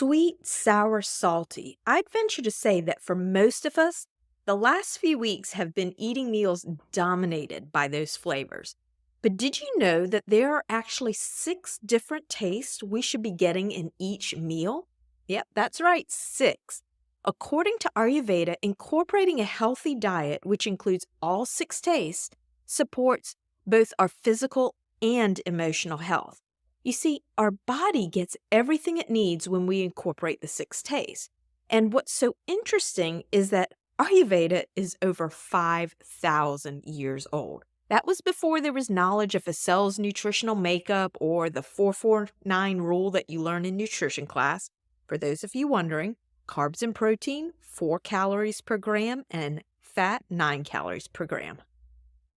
Sweet, sour, salty. I'd venture to say that for most of us, the last few weeks have been eating meals dominated by those flavors. But did you know that there are actually 6 different tastes we should be getting in each meal? Yep, that's right, 6. According to Ayurveda, incorporating a healthy diet, which includes all 6 tastes, supports both our physical and emotional health. You see, our body gets everything it needs when we incorporate the 6 tastes. And what's so interesting is that Ayurveda is over 5,000 years old. That was before there was knowledge of a cell's nutritional makeup or the 449 rule that you learn in nutrition class. For those of you wondering, carbs and protein, 4 calories per gram, and fat, 9 calories per gram.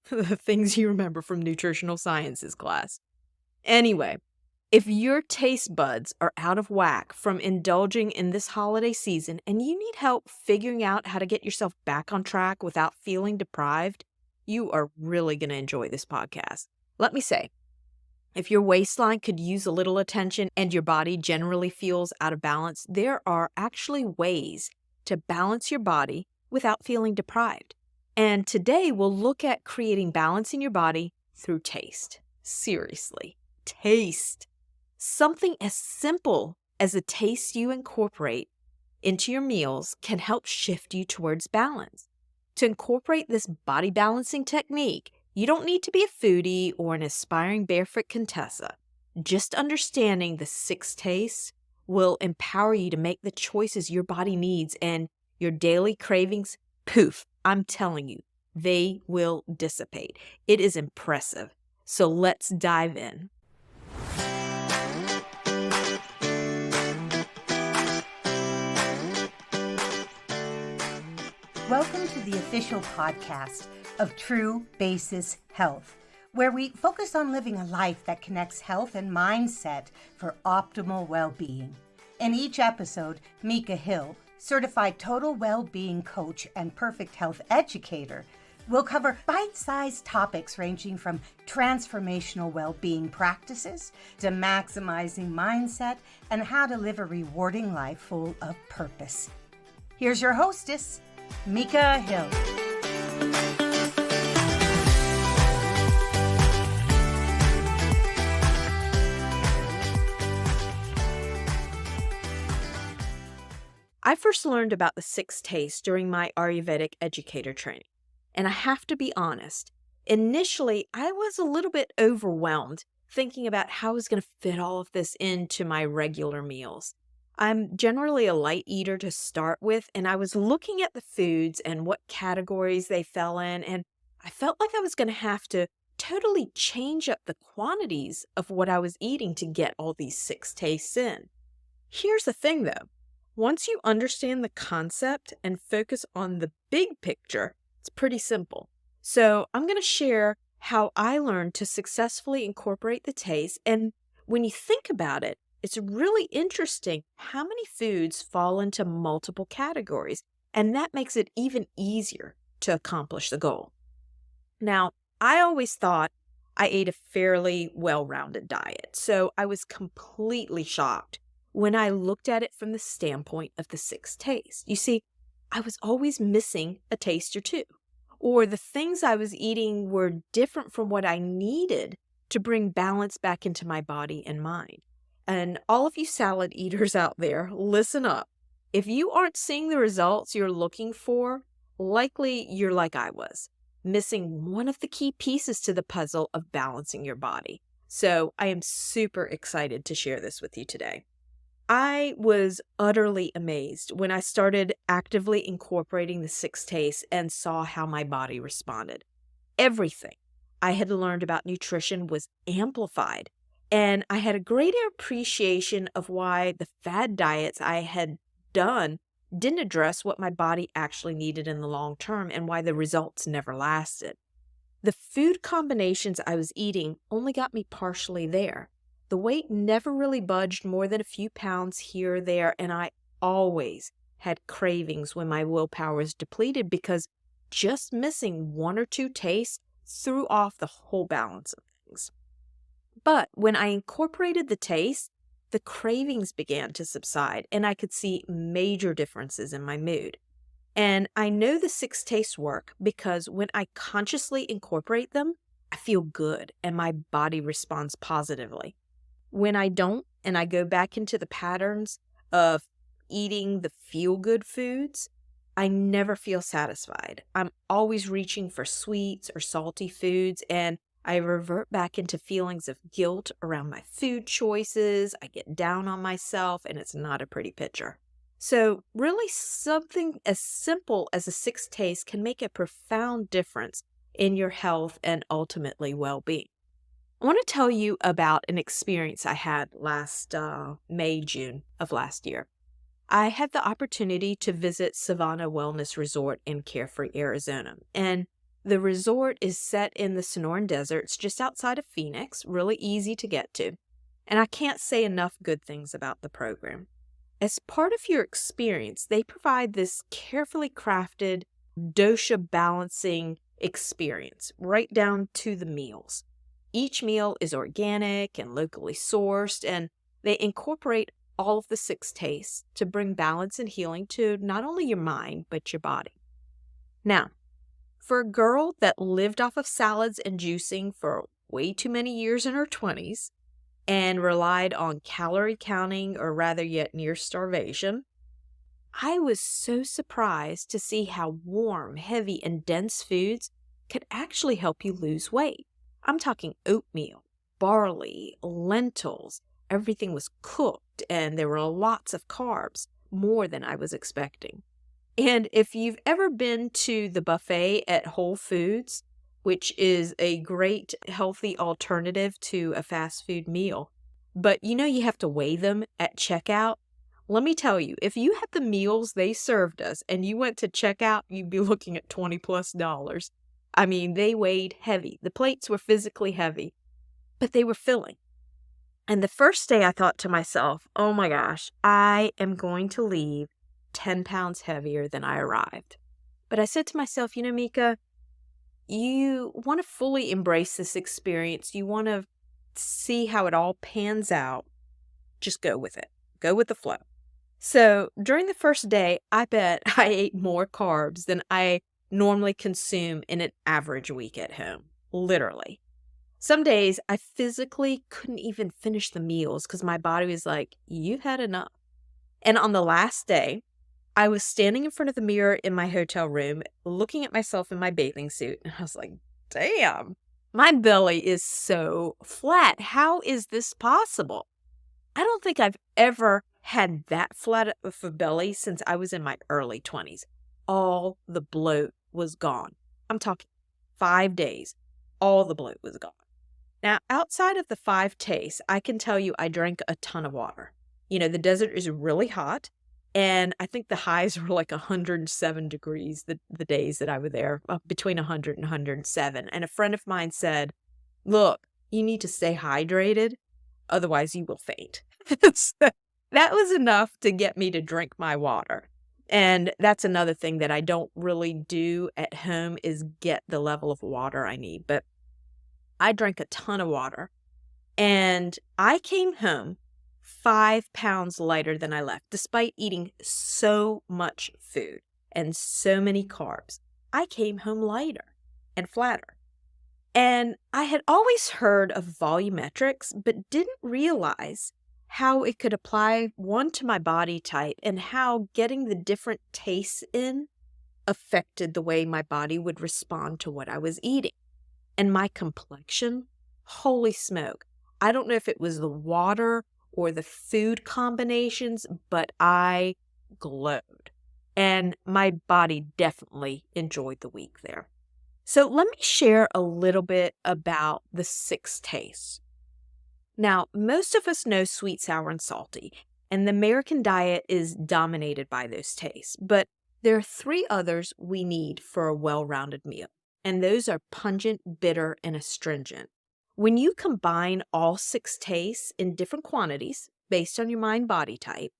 The things you remember from nutritional sciences class. Anyway, if your taste buds are out of whack from indulging in this holiday season and you need help figuring out how to get yourself back on track without feeling deprived, you are really going to enjoy this podcast. Let me say, if your waistline could use a little attention and your body generally feels out of balance, there are actually ways to balance your body without feeling deprived. And today we'll look at creating balance in your body through taste. Seriously, taste. Something as simple as the taste you incorporate into your meals can help shift you towards balance. To incorporate this body balancing technique, you don't need to be a foodie or an aspiring barefoot Contessa. Just understanding the 6 tastes will empower you to make the choices your body needs, and your daily cravings, poof, I'm telling you, they will dissipate. It is impressive. So let's dive in. Welcome to the official podcast of True Basis Health, where we focus on living a life that connects health and mindset for optimal well-being. In each episode, Mika Hill, certified total well-being coach and perfect health educator, will cover bite-sized topics ranging from transformational well-being practices to maximizing mindset and how to live a rewarding life full of purpose. Here's your hostess, Mika Hill. I first learned about the 6 tastes during my Ayurvedic educator training. And I have to be honest, initially I was a little bit overwhelmed thinking about how I was going to fit all of this into my regular meals. I'm generally a light eater to start with, and I was looking at the foods and what categories they fell in, and I felt like I was going to have to totally change up the quantities of what I was eating to get all these 6 tastes in. Here's the thing though, once you understand the concept and focus on the big picture, it's pretty simple. So I'm going to share how I learned to successfully incorporate the taste, and when you think about it, it's really interesting how many foods fall into multiple categories, and that makes it even easier to accomplish the goal. Now, I always thought I ate a fairly well-rounded diet, so I was completely shocked when I looked at it from the standpoint of the 6 tastes. You see, I was always missing a taste or 2, or the things I was eating were different from what I needed to bring balance back into my body and mind. And all of you salad eaters out there, listen up. If you aren't seeing the results you're looking for, likely you're like I was, missing one of the key pieces to the puzzle of balancing your body. So I am super excited to share this with you today. I was utterly amazed when I started actively incorporating the 6 tastes and saw how my body responded. Everything I had learned about nutrition was amplified. And I had a greater appreciation of why the fad diets I had done didn't address what my body actually needed in the long term and why the results never lasted. The food combinations I was eating only got me partially there. The weight never really budged more than a few pounds here or there, and I always had cravings when my willpower was depleted because just missing 1 or 2 tastes threw off the whole balance of things. But when I incorporated the taste, the cravings began to subside, and I could see major differences in my mood. And I know the six tastes work because when I consciously incorporate them, I feel good and my body responds positively. When I don't, and I go back into the patterns of eating the feel good foods, I never feel satisfied. I'm always reaching for sweets or salty foods, and I revert back into feelings of guilt around my food choices. I get down on myself, and it's not a pretty picture. So, really, something as simple as a sixth taste can make a profound difference in your health and ultimately well being. I want to tell you about an experience I had last May, June of last year. I had the opportunity to visit Savannah Wellness Resort in Carefree, Arizona. And the resort is set in the Sonoran Deserts just outside of Phoenix, really easy to get to. And I can't say enough good things about the program. As part of your experience, they provide this carefully crafted dosha balancing experience right down to the meals. Each meal is organic and locally sourced, and they incorporate all of the six tastes to bring balance and healing to not only your mind, but your body. Now, for a girl that lived off of salads and juicing for way too many years in her 20s and relied on calorie counting, or rather yet near starvation, I was so surprised to see how warm, heavy, and dense foods could actually help you lose weight. I'm talking oatmeal, barley, lentils. Everything was cooked and there were lots of carbs, more than I was expecting. And if you've ever been to the buffet at Whole Foods, which is a great healthy alternative to a fast food meal, but you have to weigh them at checkout. Let me tell you, if you had the meals they served us and you went to checkout, you'd be looking at $20+. I mean, they weighed heavy. The plates were physically heavy, but they were filling. And the first day I thought to myself, oh my gosh, I am going to leave 10 pounds heavier than I arrived. But I said to myself, Mika, you want to fully embrace this experience. You want to see how it all pans out. Just go with it. Go with the flow. So during the first day, I bet I ate more carbs than I normally consume in an average week at home. Literally. Some days I physically couldn't even finish the meals because my body was like, you've had enough. And on the last day, I was standing in front of the mirror in my hotel room, looking at myself in my bathing suit. And I was like, damn, my belly is so flat. How is this possible? I don't think I've ever had that flat of a belly since I was in my early 20s. All the bloat was gone. I'm talking 5 days. All the bloat was gone. Now, outside of the 5 tastes, I can tell you I drank a ton of water. The desert is really hot, and I think the highs were like 107 degrees the days that I was there, between 100 and 107. And a friend of mine said, look, you need to stay hydrated, otherwise you will faint. So that was enough to get me to drink my water. And that's another thing that I don't really do at home is get the level of water I need. But I drank a ton of water, and I came home 5 pounds lighter than I left, despite eating so much food and so many carbs. I came home lighter and flatter. And I had always heard of volumetrics, but didn't realize how it could apply, one, to my body type, and how getting the different tastes in affected the way my body would respond to what I was eating. And my complexion, holy smoke. I don't know if it was the water or the food combinations, but I glowed. And my body definitely enjoyed the week there. So let me share a little bit about the 6 tastes. Now, most of us know sweet, sour, and salty, and the American diet is dominated by those tastes. But there are 3 others we need for a well-rounded meal, and those are pungent, bitter, and astringent. When you combine all 6 tastes in different quantities based on your mind-body type,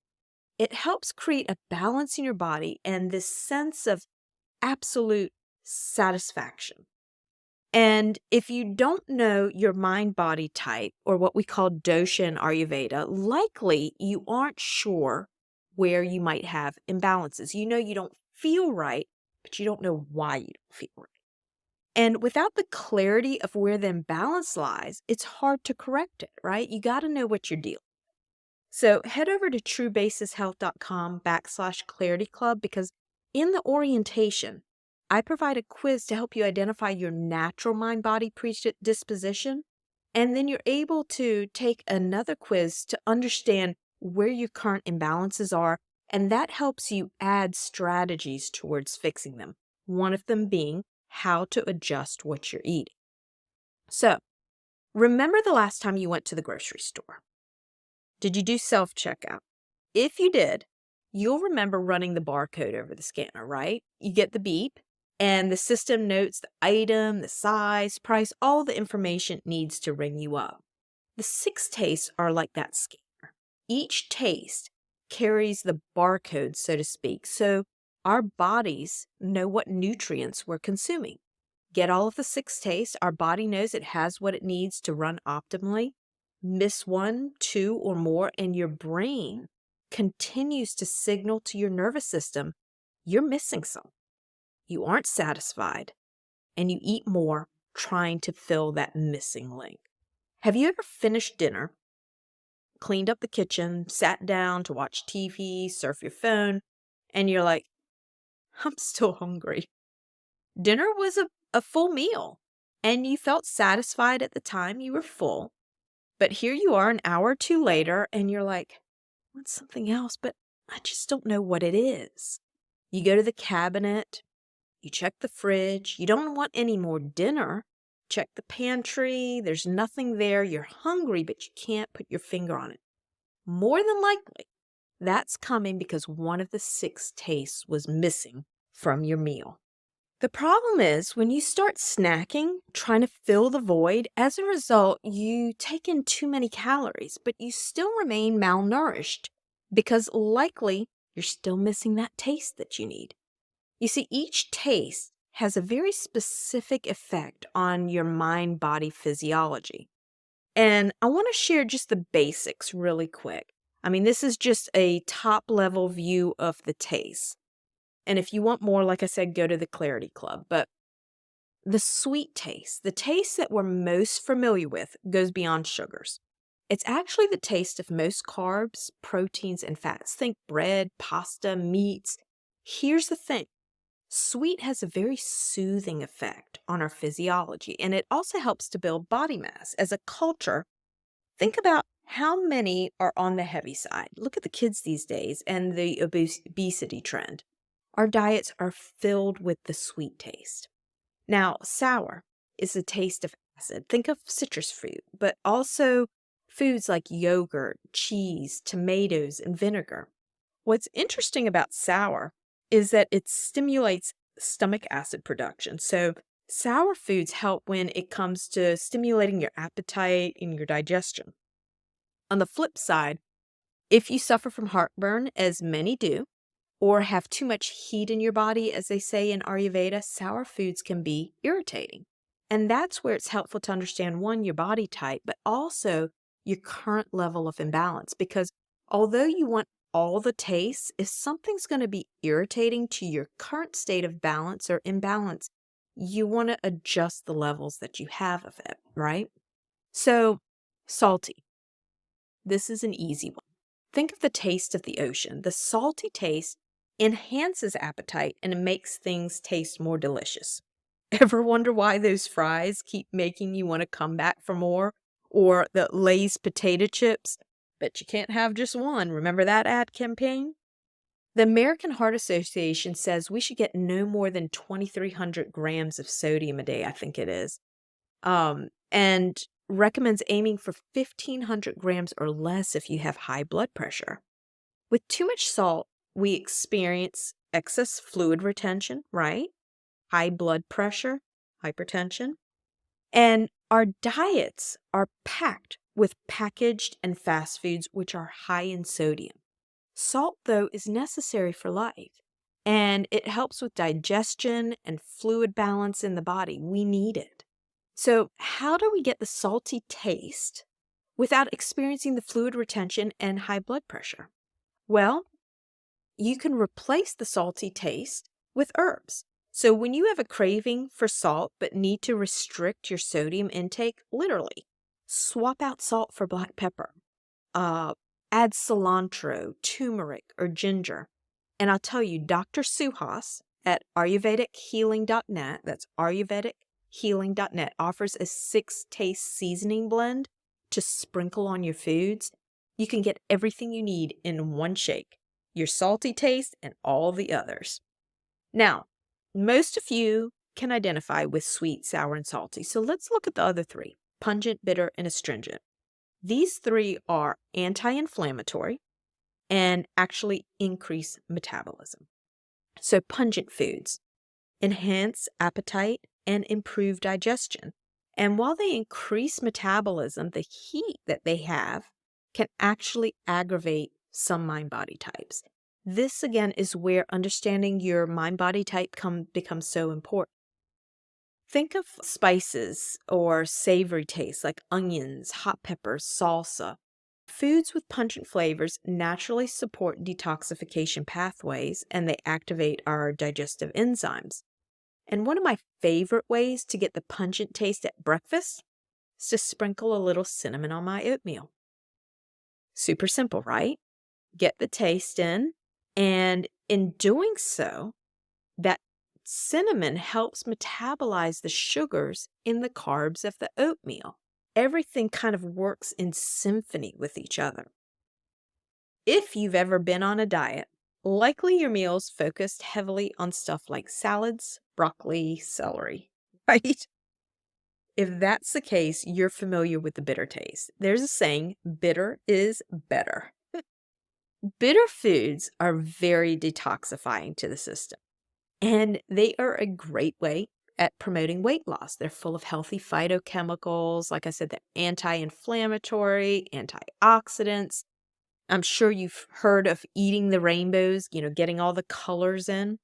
it helps create a balance in your body and this sense of absolute satisfaction. And if you don't know your mind body type, or what we call dosha in Ayurveda, likely you aren't sure where you might have imbalances. You know you don't feel right, but you don't know why you don't feel right. And without the clarity of where the imbalance lies, it's hard to correct it, right? You got to know what you're dealing. So head over to truebasishealth.com/clarity club, because in the orientation, I provide a quiz to help you identify your natural mind body predisposition. And then you're able to take another quiz to understand where your current imbalances are. And that helps you add strategies towards fixing them. One of them being how to adjust what you're eating. So remember the last time you went to the grocery store. Did you do self-checkout? If you did, you'll remember running the barcode over the scanner, right? You get the beep, and the system notes the item, the size, price, all the information it needs to ring you up. The 6 tastes are like that scanner. Each taste carries the barcode, so to speak, so our bodies know what nutrients we're consuming. Get all of the 6 tastes, our body knows it has what it needs to run optimally. Miss 1, 2, or more, and your brain continues to signal to your nervous system, you're missing some. You aren't satisfied, and you eat more trying to fill that missing link. Have you ever finished dinner, cleaned up the kitchen, sat down to watch TV, surf your phone, and you're like, I'm still hungry? Dinner was a full meal, and you felt satisfied at the time. You were full. But here you are an hour or two later, and you're like, I want something else, but I just don't know what it is. You go to the cabinet, you check the fridge, you don't want any more dinner. Check the pantry, there's nothing there. You're hungry, but you can't put your finger on it. More than likely, that's coming because one of the 6 tastes was missing from your meal. The problem is when you start snacking, trying to fill the void, as a result, you take in too many calories, but you still remain malnourished because likely you're still missing that taste that you need. You see, each taste has a very specific effect on your mind-body physiology. And I want to share just the basics really quick. I mean, this is just a top-level view of the taste. And if you want more, like I said, go to the Clarity Club. But the sweet taste, the taste that we're most familiar with, goes beyond sugars. It's actually the taste of most carbs, proteins, and fats. Think bread, pasta, meats. Here's the thing. Sweet has a very soothing effect on our physiology, and it also helps to build body mass. As a culture, think about how many are on the heavy side. Look at the kids these days and the obesity trend. Our diets are filled with the sweet taste. Now, sour is the taste of acid. Think of citrus fruit, but also foods like yogurt, cheese, tomatoes, and vinegar. What's interesting about sour is that it stimulates stomach acid production. So sour foods help when it comes to stimulating your appetite and your digestion. On the flip side, if you suffer from heartburn, as many do, or have too much heat in your body, as they say in Ayurveda, sour foods can be irritating. And that's where it's helpful to understand, one, your body type, but also your current level of imbalance. Because although you want all the tastes, if something's going to be irritating to your current state of balance or imbalance, you want to adjust the levels that you have of it, right? So, salty. This is an easy one. Think of the taste of the ocean. The salty taste enhances appetite and it makes things taste more delicious. Ever wonder why those fries keep making you want to come back for more? Or the Lay's potato chips? Bet you can't have just one. Remember that ad campaign? The American Heart Association says we should get no more than 2,300 grams of sodium a day, I think it is. And recommends aiming for 1,500 grams or less if you have high blood pressure. With too much salt, we experience excess fluid retention, right? High blood pressure, hypertension. And our diets are packed with packaged and fast foods, which are high in sodium. Salt, though, is necessary for life, and it helps with digestion and fluid balance in the body. We need it. So, how do we get the salty taste without experiencing the fluid retention and high blood pressure? Well, you can replace the salty taste with herbs. So, when you have a craving for salt but need to restrict your sodium intake, literally, swap out salt for black pepper. Uh, Add cilantro, turmeric, or ginger. And I'll tell you, Dr. Suhas at AyurvedicHealing.net, that's AyurvedicHealing.net, offers a 6-taste seasoning blend to sprinkle on your foods. You can get everything you need in one shake, your salty taste and all the others. Now, most of you can identify with sweet, sour, and salty. So let's look at the other three: pungent, bitter, and astringent. These three are anti-inflammatory and actually increase metabolism. So pungent foods enhance appetite and improve digestion. And while they increase metabolism, the heat that they have can actually aggravate some mind-body types. This, again, is where understanding your mind-body type becomes so important. Think of spices or savory tastes like onions, hot peppers, salsa. Foods with pungent flavors naturally support detoxification pathways and they activate our digestive enzymes. And one of my favorite ways to get the pungent taste at breakfast is to sprinkle a little cinnamon on my oatmeal. Super simple, right? Get the taste in, and in doing so, that cinnamon helps metabolize the sugars in the carbs of the oatmeal. Everything kind of works in symphony with each other. If you've ever been on a diet, likely your meals focused heavily on stuff like salads, broccoli, celery, right? If that's the case, you're familiar with the bitter taste. There's a saying, bitter is better. Bitter foods are very detoxifying to the system, and they are a great way at promoting weight loss. They're full of healthy phytochemicals. Like I said, they're anti-inflammatory, antioxidants. I'm sure you've heard of eating the rainbows, getting all the colors in.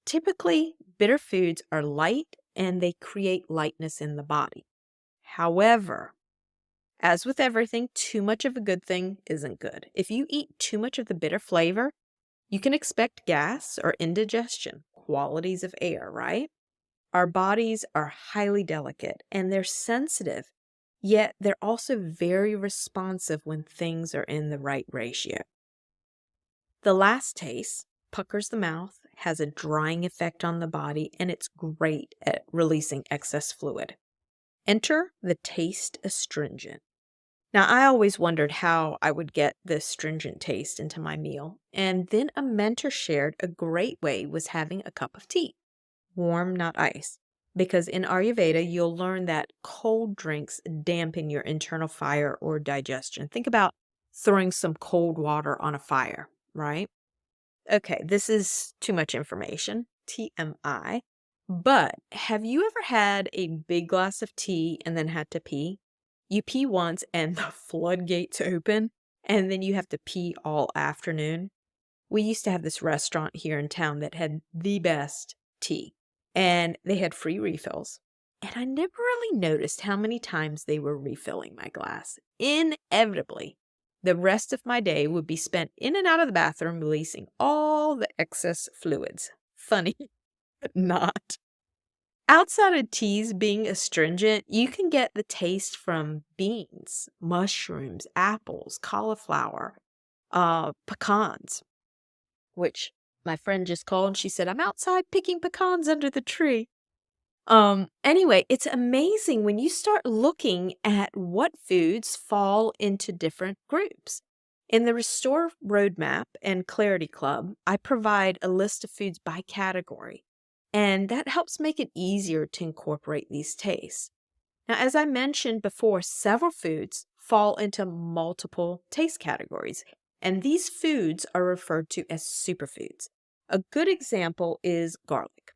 Typically, bitter foods are light and they create lightness in the body. However, as with everything, too much of a good thing isn't good. If you eat too much of the bitter flavor, you can expect gas or indigestion, qualities of air, right? Our bodies are highly delicate and they're sensitive, yet they're also very responsive when things are in the right ratio. The last taste puckers the mouth, has a drying effect on the body, and it's great at releasing excess fluid. Enter the taste astringent. Now, I always wondered how I would get the astringent taste into my meal, and then a mentor shared a great way was having a cup of tea. Warm, not ice. Because in Ayurveda, you'll learn that cold drinks dampen your internal fire or digestion. Think about throwing some cold water on a fire, right? Okay, this is too much information, TMI. But have you ever had a big glass of tea and then had to pee? You pee once and the floodgates open, and then you have to pee all afternoon. We used to have this restaurant here in town that had the best tea, and they had free refills. And I never really noticed how many times they were refilling my glass. Inevitably, the rest of my day would be spent in and out of the bathroom releasing all the excess fluids. Funny, but not. Outside of teas being astringent, you can get the taste from beans, mushrooms, apples, cauliflower, pecans, which my friend just called and she said, I'm outside picking pecans under the tree. Anyway, it's amazing when you start looking at what foods fall into different groups. In the Restore Roadmap and Clarity Club, I provide a list of foods by category, and that helps make it easier to incorporate these tastes. Now, as I mentioned before, several foods fall into multiple taste categories, and these foods are referred to as superfoods. A good example is garlic.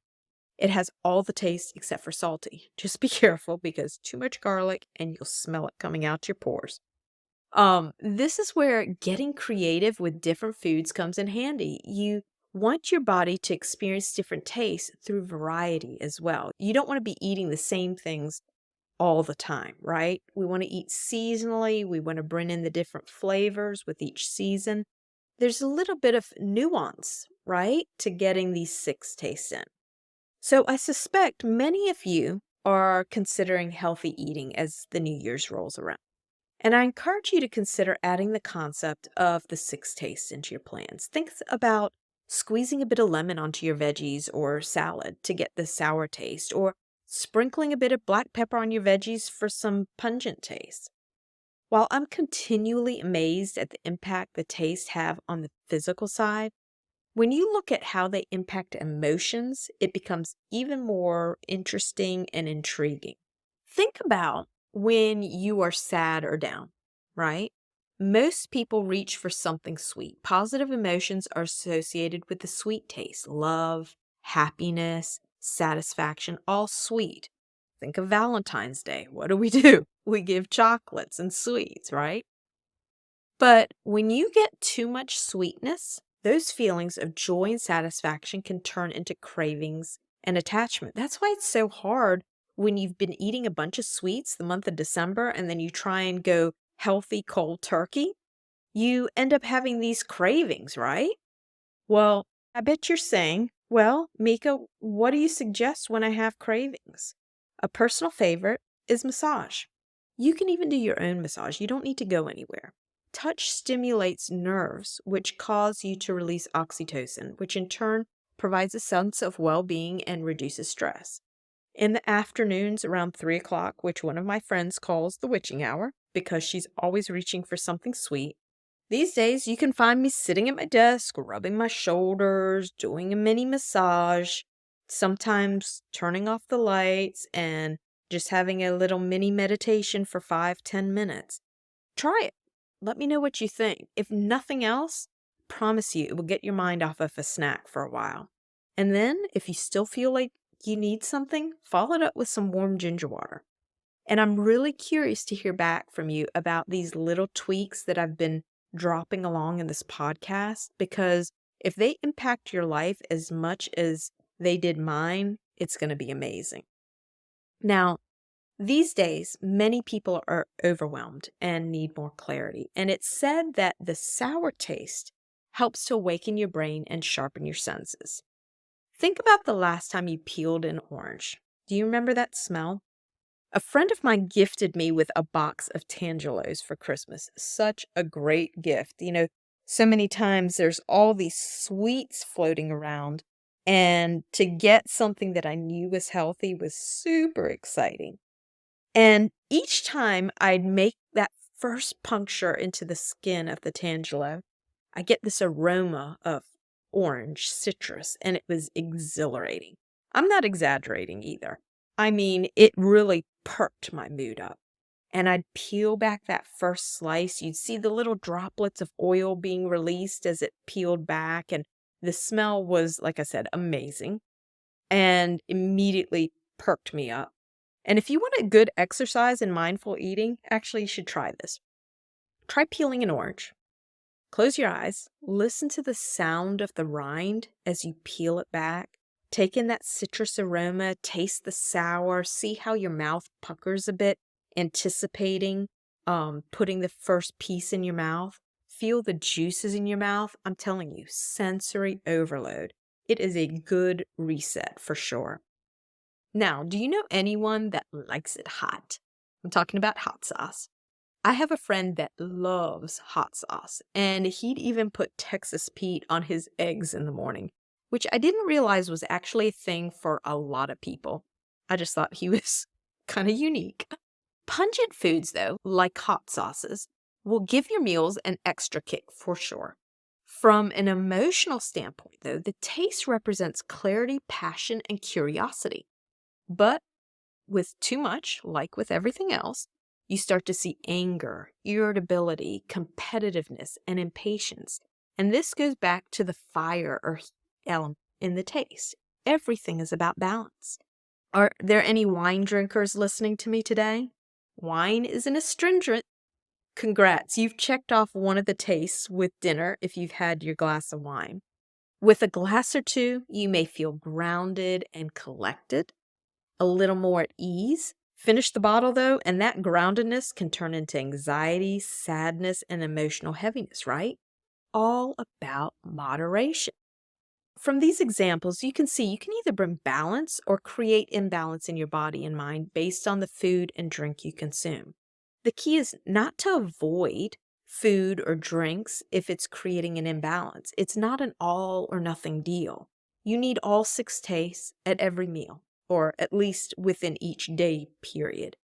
It has all the taste except for salty. Just be careful because too much garlic and you'll smell it coming out your pores. This is where getting creative with different foods comes in handy. You want your body to experience different tastes through variety as well. You don't want to be eating the same things all the time, right? We want to eat seasonally. We want to bring in the different flavors with each season. There's a little bit of nuance, right, to getting these 6 tastes in. So I suspect many of you are considering healthy eating as the New Year's rolls around. And I encourage you to consider adding the concept of the 6 tastes into your plans. Think about squeezing a bit of lemon onto your veggies or salad to get the sour taste, or sprinkling a bit of black pepper on your veggies for some pungent taste. While I'm continually amazed at the impact the tastes have on the physical side, when you look at how they impact emotions, it becomes even more interesting and intriguing. Think about when you are sad or down, right? Most people reach for something sweet. Positive emotions are associated with the sweet taste: love, happiness, satisfaction, all sweet. Think of Valentine's Day. What do? We give chocolates and sweets, right? But when you get too much sweetness, those feelings of joy and satisfaction can turn into cravings and attachment. That's why it's so hard when you've been eating a bunch of sweets the month of December and then you try and go healthy cold turkey. You end up having these cravings, right? Well, I bet you're saying, well, Mika, what do you suggest when I have cravings? A personal favorite is massage. You can even do your own massage. You don't need to go anywhere. Touch stimulates nerves, which cause you to release oxytocin, which in turn provides a sense of well-being and reduces stress. In the afternoons around 3 o'clock, which one of my friends calls the witching hour because she's always reaching for something sweet, these days you can find me sitting at my desk, rubbing my shoulders, doing a mini massage, sometimes turning off the lights and just having a little mini meditation for 5-10 minutes. Try it. Let me know what you think. If nothing else, promise you it will get your mind off of a snack for a while. And then, if you still feel like you need something, follow it up with some warm ginger water. And I'm really curious to hear back from you about these little tweaks that I've been dropping along in this podcast, because if they impact your life as much as they did mine, it's going to be amazing. Now, these days, many people are overwhelmed and need more clarity. And it's said that the sour taste helps to awaken your brain and sharpen your senses. Think about the last time you peeled an orange. Do you remember that smell? A friend of mine gifted me with a box of Tangelos for Christmas. Such a great gift. So many times there's all these sweets floating around, and to get something that I knew was healthy was super exciting. And each time I'd make that first puncture into the skin of the Tangelo, I get this aroma of orange citrus, and it was exhilarating. I'm not exaggerating either. I mean, it really perked my mood up. And I'd peel back that first slice. You'd see the little droplets of oil being released as it peeled back. And the smell was, like I said, amazing and immediately perked me up. And if you want a good exercise in mindful eating, actually, you should try this. Try peeling an orange. Close your eyes. Listen to the sound of the rind as you peel it back. Take in that citrus aroma. Taste the sour. See how your mouth puckers a bit, anticipating putting the first piece in your mouth. Feel the juices in your mouth. I'm telling you, sensory overload. It is a good reset for sure. Now, do you know anyone that likes it hot? I'm talking about hot sauce. I have a friend that loves hot sauce, and he'd even put Texas Pete on his eggs in the morning, which I didn't realize was actually a thing for a lot of people. I just thought he was kind of unique. Pungent foods, though, like hot sauces, will give your meals an extra kick for sure. From an emotional standpoint, though, the taste represents clarity, passion, and curiosity. But with too much, like with everything else, you start to see anger, irritability, competitiveness, and impatience. And this goes back to the fire or heat element in the taste. Everything is about balance. Are there any wine drinkers listening to me today? Wine is an astringent. Congrats, you've checked off one of the tastes with dinner if you've had your glass of wine. With a glass or two, you may feel grounded and collected, a little more at ease, Finish the bottle though, and that groundedness can turn into anxiety, sadness, and emotional heaviness, right? All about moderation. From these examples, you can see you can either bring balance or create imbalance in your body and mind based on the food and drink you consume. The key is not to avoid food or drinks if it's creating an imbalance. It's not an all or nothing deal. You need all 6 tastes at every meal, or at least within each day period.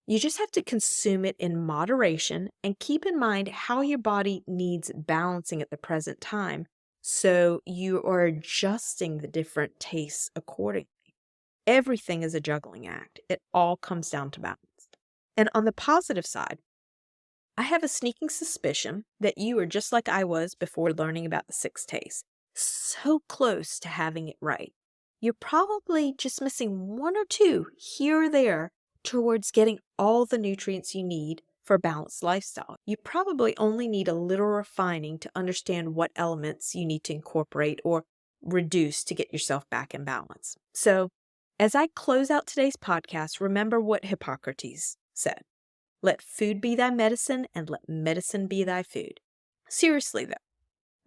You just have to consume it in moderation and keep in mind how your body needs balancing at the present time, so you are adjusting the different tastes accordingly. Everything is a juggling act. It all comes down to balance. And on the positive side, I have a sneaking suspicion that you are just like I was before learning about the 6 tastes, so close to having it right. You're probably just missing 1 or 2 here or there towards getting all the nutrients you need for a balanced lifestyle. You probably only need a little refining to understand what elements you need to incorporate or reduce to get yourself back in balance. So, as I close out today's podcast, remember what Hippocrates said. Let food be thy medicine, and let medicine be thy food. Seriously though,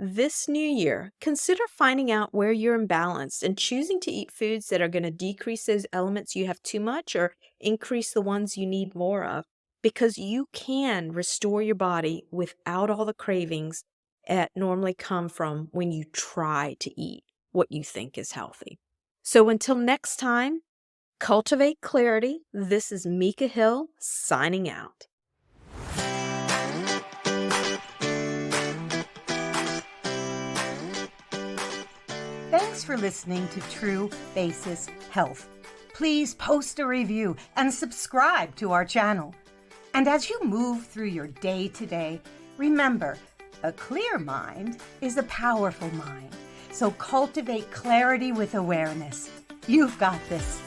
this new year, consider finding out where you're imbalanced and choosing to eat foods that are going to decrease those elements you have too much or increase the ones you need more of, because you can restore your body without all the cravings that normally come from when you try to eat what you think is healthy. So until next time, cultivate clarity. This is Mika Hill signing out. Thanks for listening to True Basis Health. Please post a review and subscribe to our channel. And as you move through your day today, remember, a clear mind is a powerful mind. So cultivate clarity with awareness. You've got this.